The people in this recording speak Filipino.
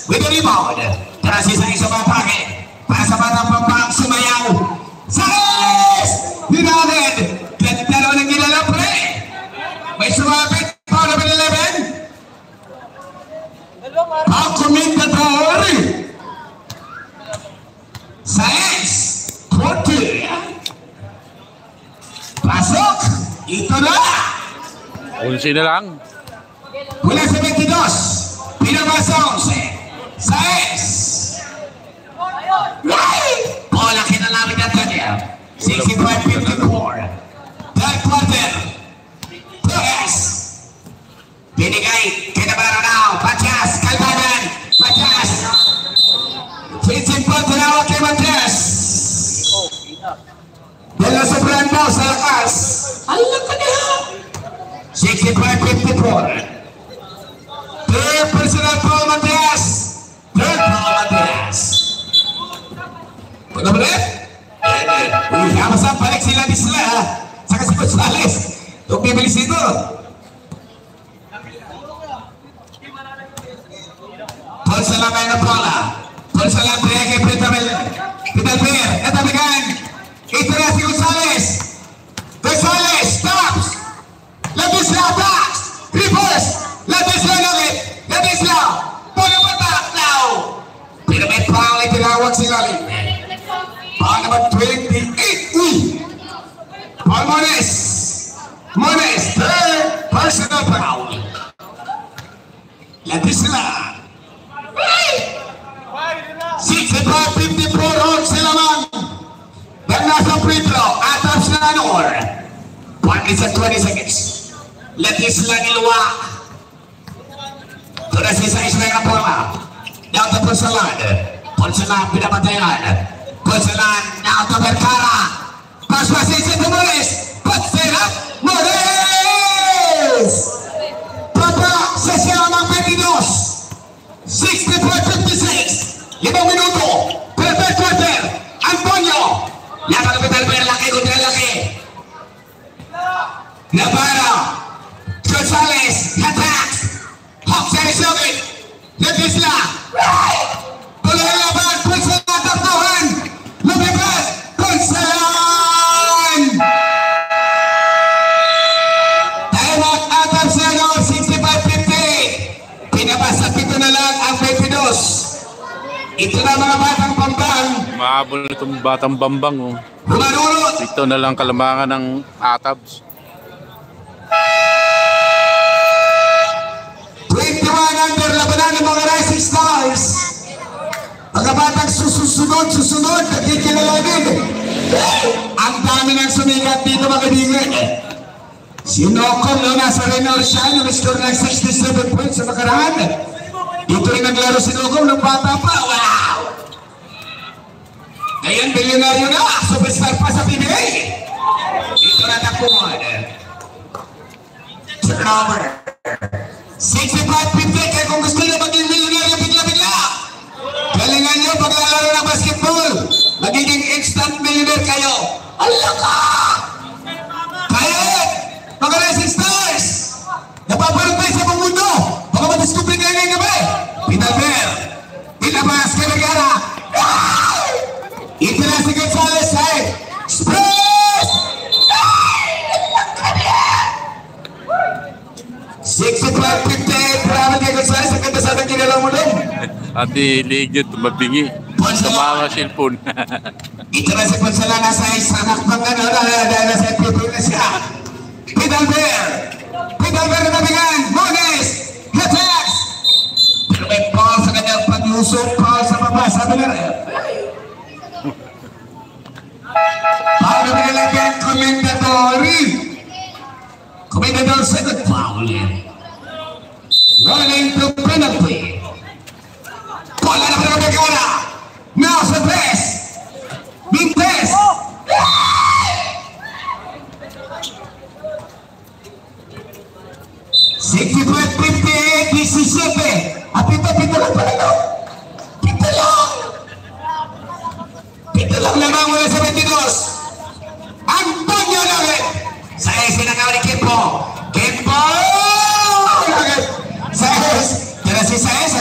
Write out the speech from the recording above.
with the rebound. Tara si Saez sa mapake. Para sa batang Pampang sumayaw. Saez! Hinalid! Ganda naman ang ginala pre. May sumapit. Paul number 11. Ang komentator. Saez. Korte. Pasok. Ito na. Ulsi na lang. Mula sa 22. Pinabas sa 11. Saez. Bola kinalapit na kanya. 65-54. Third quarter. Perez. Binigay. Kinabara now. Matias. Kalbanan. Matias. Finishing point na kay Matias. Dala sa Brando sa lakas. Alam ka niya. 65-54. Third personal foul Matias. Third foul Matias. Pagka ulit? Kamasa balik sila di sila ha. Saka si Gonzales. Huwag bibilis ito. Paul Salamay na bola. Paul Salamay kay Pitalber. Natabigan. Ito na si Gonzales. Gonzales stops. Labisla attacks. Reverse. Labisla ulit. Labisla. Pula patak now. Pinamit foul ay tinawag sila ulit. Foul number 28. Uy! Paul Mones. Mones. Third personal foul. Labisla. 65-54 on sila man. Dahil nasa free throw. Ataps na Anor. 1 minutes and 20 seconds. Labisla Gilwa. Tuna si Saez na yung bola. Down to Ponsalan. Ponsalan pinapatayan. Ponsalan down to Vergara. Paspasin si Morales. Patser up. Morales! Papa sa siyang ng 22. 64-56. 5 minuto. Perfect quarter. Antonio. Laban ng Pitalber. Laki kontra laki. Navarro. Gonzales. Attacks. Hawk sa Rizogit. Labisla. Pulalaban. Ponsalan. Taktuhan. Lumipad. Ponsalan. Time out. Atap sa 65-50. Pinabasa pito na lang ang 22. Ito na mga batang Pampang. Mahabol itong batang Bambang. Oh. Humarunod. Ito na lang kalamangan ng Atabs. 21 under labanan ng mga Rising Stars. Mga batang susunod, nagkikilalanin. Ang dami ng sumikat dito mga kaibigan. Si Nocom no, nasa Renal siya, nag-score ng 67 points sa nakaraan. Dito rin naglaro si Nocom ng bata pa. Wow! Ngayon, bilyonaryo na, superstar pa sa PBA. Dito na tapuan. Turnover. 65-50, kaya kung gusto nyo maging milyonaryo bigla-bigla, galingan nyo paglalaro ng basketball, magiging instant millionaire kayo. Allah ka! Kaya mga Rising Stars, napaparod tayo sa buong mundo, baka madiskubre kayo ngayong gabi. Pitalber, pinabas kay Vergara. Ito na si Gonzales, ay Express! 65-50, paraman kay Gonzales, ang ganda sa ating kinalaw mo doon. At iligid, mabingi. Tumama cellphone. Ito na si Ponsalan, nasa isanak pang ano, nasa FPP na siya. Pitalber na nabigan, Mones, Hatax. Pero may Paul sa kanyang pag-usok, Paul sa baba, sabi na rin. Paul na pinalagyan, Komendador second foul. Running to penalty. Bola na para Vergara. Now sa press. Big press. Sixty-five, 58, 17. Pito lang pala ito. Pito lang lamang mula sa 22. Antonio Lavet. Sa sinagawa ni Kimpo. Kimpo! Sa tira si Saez.